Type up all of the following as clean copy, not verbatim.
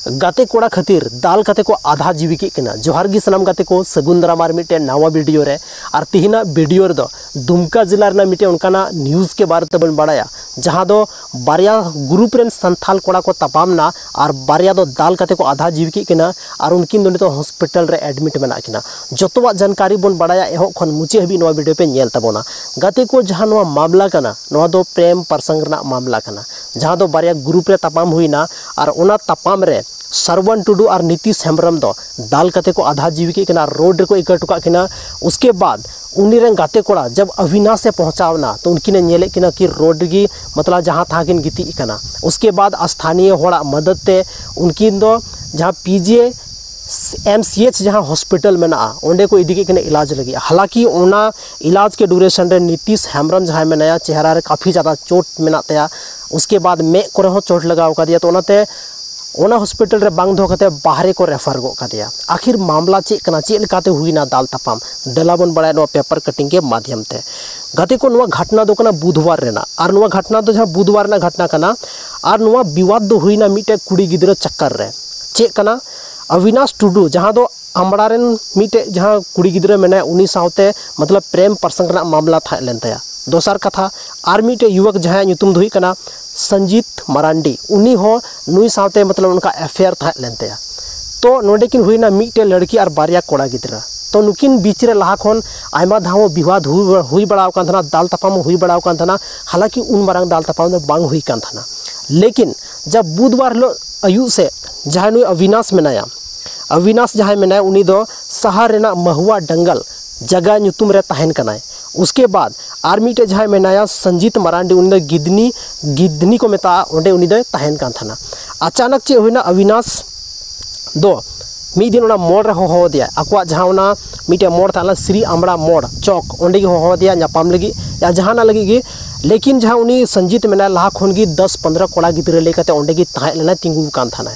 गाते कोड़ा खातिर दाल काते को आधा जीविके कना। जोहार गी सनाम गाते को सगुन दारामार मिटे नवा वीडियो रे और तिहिना वीडियो रे दो दुमका जिला रे मिटे उनकाना न्यूज़ के बारे तबन बड़ाया जहां दो बारिया ग्रुप रेन संथाल कोड़ा को तपामना और बारिया दो दाल काते को आधा जीविके कना और उनकिन दो नितो हॉस्पिटल रे एडमिट मेना किना। जतवा जानकारी बन बड़ाया एहो खन मुचे हबी नवा वीडियो पे नेल तबोना। गाते को जहां नवा मामला कना नवा दो प्रेम प्रसंग रना मामला कना जहां दो बारिया ग्रुप रे तपाम हुईना और ओना तपाम रे सरवन टुडू और नीतीश हेम्ब्रम दो दाल काते को आधा जीविके कना रोड रे को इकट टुका किना। उसके बाद उन्हीं रेन गाते कोड़ा जब अविनाश से पहुंचावना तो उनकिन नेले किना कि रोड की मतलब जहां था किन गिती कना। उसके बाद स्थानीय होड़ा मदद ते उनकिन दो जहां पीजे MCH जहां हॉस्पिटल में ना ओंडे को इदी के इलाज लगी। हालांकि ओना इलाज के ड्यूरेशन रे नीतीश हेम्ब्रम जहां में नया चेहरा रे काफ़ी ज़्यादा चोट मेना तया। उसके बाद में को हो चोट लगाव का दिया तो ओनाते ओना हॉस्पिटल रे बांग दो कते बाहरे को रेफर गो का दिया। आखिर मामला चेक कना चेक लेकाते हुईना दाल तपाम डेला बन बड़ा नो पेपर कटिंग के माध्यम ते गाते को नुआ घटना दो कना बुधवार रेना और नुआ घटना दो जहां बुधवार ना घटना कना और नुआ विवाद दो हुईना मिटे कुड़ी गिद्रा चक्कर रे चेक कना अविनाश टुडू जहां दो आमड़ा रेन मिटे जहां कुड़ी गिद्रा मेना उनी सावते मतलब प्रेम प्रसंग ना मामला था लेन तया। दोसर कथा और मिटे युवक जहां नुतुम दुई कना संजीत मरांडी उनी हो नुई सावते मतलब उनका अफेयर था लेनते तो नोडे किन हुईना मिटे लड़की और बारिया कोड़ा गिद्रा तो नुकिन बीच रे लहा खन आयमा धाव विवाद हुई बड़ा कान थाना दाल तपाम हुई बड़ा कान थाना। हालांकि उन मारंग दाल तपाम दो बांग हुई कान थाना। लेकिन जब बुधवार लो अयु से जहां नुई अविनाश मेनाया अविनाश जहां मेनाया उनी दो शहर रेना महुआ डंगल जगह नुतुम रे तहन कनाय। उसके बाद आर मिटे जहां मेनाया संजीत मरांडी उनी गिदनी को मेता ओंडे उनी दो तहन कान थाना। अचानक चे हुईना अविनाश दो मी दिन ओना मोड़ रे हो दिया अकवा जहां ओना मिटे मोड़ थाला श्री आमड़ा मोड़ चौक ओंडे गी हो दिया नापाम लगी या जहां ना लगी गी। लेकिन जहां उनी संजीत मेना लहा खन गी 10-15 कोड़ा गिद्रा लेकाते ओंडे गी तहन लेना तिंगु कान थाना।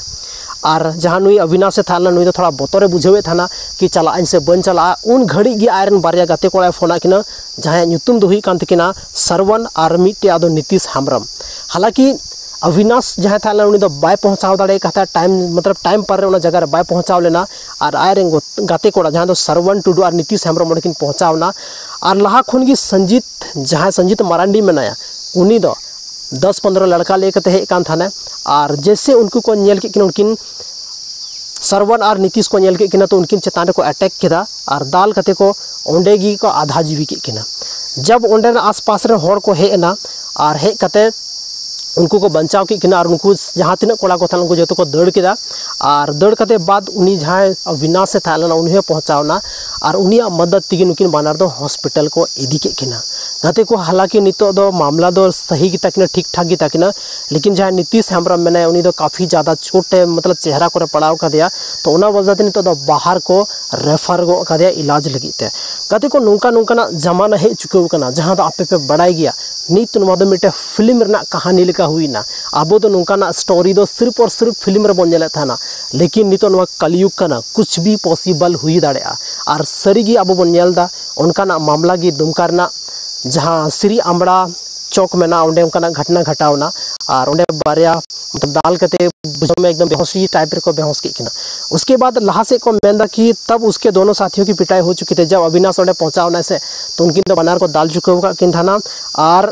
और जहां नुई अविनाश से थाना नुई तो थोड़ा बतरे बुझेवे थाना कि चला इनसे बन चला उन घड़ी गी आयरन बारिया गाते कोड़ा फोना किना जहां नुतुम दो हुई कान तकिना सरवन और मिटे आदो नीतीश हेम्ब्रम। हालांकि अविनाश जहां थाना उनी दो बाय पहुंचाव दाड़े कथा टाइम मतलब टाइम पर उना जगह बाय पहुंचाव लेना और आयरन गाते कोड़ा जहां दो सरवन टुडू और नीतीश हेम्ब्रम उनकिन पहुंचावना। और लहा खन गी संजीत मरांडी मेनाया उनी दो 10-15 लड़का लेकर हे कान थाना। और जैसे उनको को नेल के उनकिन सरवन और नीतीश को नेल के तो उनकिन चेतान को अटैक किया और दाल कते को ओंडे गी को आधा जीवी के। जब ओंडे आसपास रे होड़ को हेना और हे कते उनको को बचाव के और उनको जहाँ तीन कोड़ा को था उनको जो को दौड़ किया और दौड़ करते बाद उनी जहाँ अविनाश से थाना उन्हें पहुँचावना और उनिया मदद तीन नुकिन बानार दो हॉस्पिटल को इदी के गाते को। हालांकि नितो दो मामला दो सही गिता किना ठीक ठाक गिता किना। लेकिन जहाँ नीतीश हेम्ब्रम मेना उनी दो काफ़ी ज़्यादा चोट मतलब चेहरा को पड़ाव का दिया तो उना वजह ते नितो दो बाहर को रेफर गो का दिया इलाज लगी ते। गाते को नौका नौकाना जमाना हे चुके कना जहाँ दो आपे पे बड़ाई गया नित नुआ दो मिटे फिल्म रना कहानी लेका हुईना। अब तो नौकाना स्टोरी दो सिर्फ और सिर्फ फिल्म रे बन था ना। लेकिन नितो नुआ कलयुग कना कुछ भी पॉसिबल हुई दाड़ेया और सरी गी अब बन नेलदा उनकाना मामला गी दुमका रना जहाँ श्री आमड़ा चौक में ना उन्हें उनका घटना घटावना और उन्हें बारिया मतलब दाल कते बुझो में एकदम बेहोशी टाइप को बेहोश की किना। उसके बाद लहा से को मेंदा कि तब उसके दोनों साथियों की पिटाई हो चुकी थी। जब अविनाश उन्हें पहुंचावना से तो उनकी तो बनार को दाल चुके होगा किन थाना और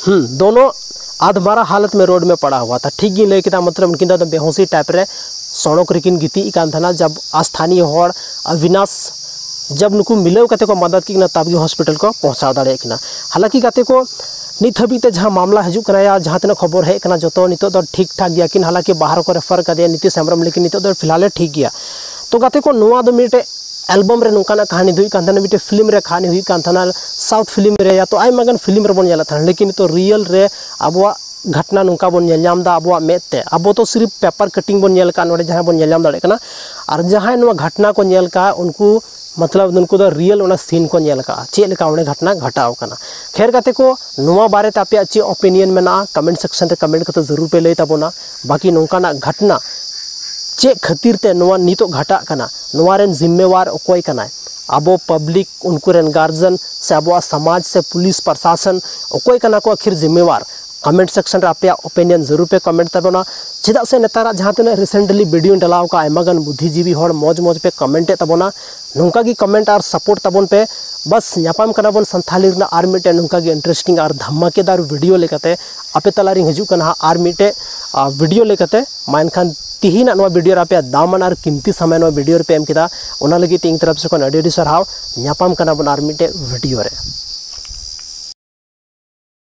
दोनों आधमारा हालत में रोड में पड़ा हुआ था। ठीक ही ले किता मतलब उनकी तो बेहोशी टाइप रे सड़क रिकिन गिती कान थाना। जब स्थानीय होड़ अविनाश जब नुकु मिले कते को मदद की तब हॉस्पिटल को पहुँचा दाड़े किना। हालांकि गाते को नित हबीते जहाँ मामला हजू करा जहाँ तीन खबर है जो नितो दो ठीक ठाक गया किन। हालांकि बाहर को रेफर कर दिया नीतीश हेम्ब्रम लेकिन नितो दो फिलहाल ठीक गया। तो गाते को नुआ दो मिटे एल्बम रे नुकाना कहानी दुई कान थाना मिटे फिल्म रे कहानी हुई कान थाना साउथ फिल्म रे या तो आयमा गान फिल्म रे बन नेला था। लेकिन तो रियल रे अबवा घटना नुका बन नेलजामदा अबवा मेते अब तो सिर्फ पेपर कटिंग बन नेल का नोडे जहाँ बन नेलजाम दाड़े कना और जहाँ नुआ घटना को नेल का उनको मतलब उनको दो रियल ओना सीन को नेल का चे लेका उन्हें घटना घटाव कना। खैर गाते को नुआ बारे ते आपे चे ओपिनियन में ना कमेंट सेक्शन रे कमेंट करते जरूर पे लई ताबोना। बाकी नौकाना घटना चे खातिर ते नुआ नितो घटा कना नुआ रेन जिम्मेवार ओकोय कना अबो पब्लिक उनको रेन गार्जियन से अबो समाज से पुलिस प्रशासन ओकोय कना को आखिर जिम्मेवार कमेंट सेक्शन रे आपे ओपिनियन जरूर पे कमेंट तबना चेदा से नेतारा जहां तना रिसेंटली वीडियो डालाव का आयमागान बुद्धिजीवी हर मौज मौज पे कमेंट तबना नोंका गी कमेंट और सपोर्ट तबन पे बस नापाम कना बन संथाली रना आर मिटे नोंका गी इंटरेस्टिंग और धमाकेदार वीडियो लेकते आपे तलारी हजू कना आर मिटे वीडियो लेकते मानखान तिहिना नवा वीडियो आपे दामन और कीमती समय नवा वीडियो पे एम किदा ओना लगी तीन तरफ से कोन अडी अडी सरहाव नापाम कना बन आर मिटे वीडियो रे।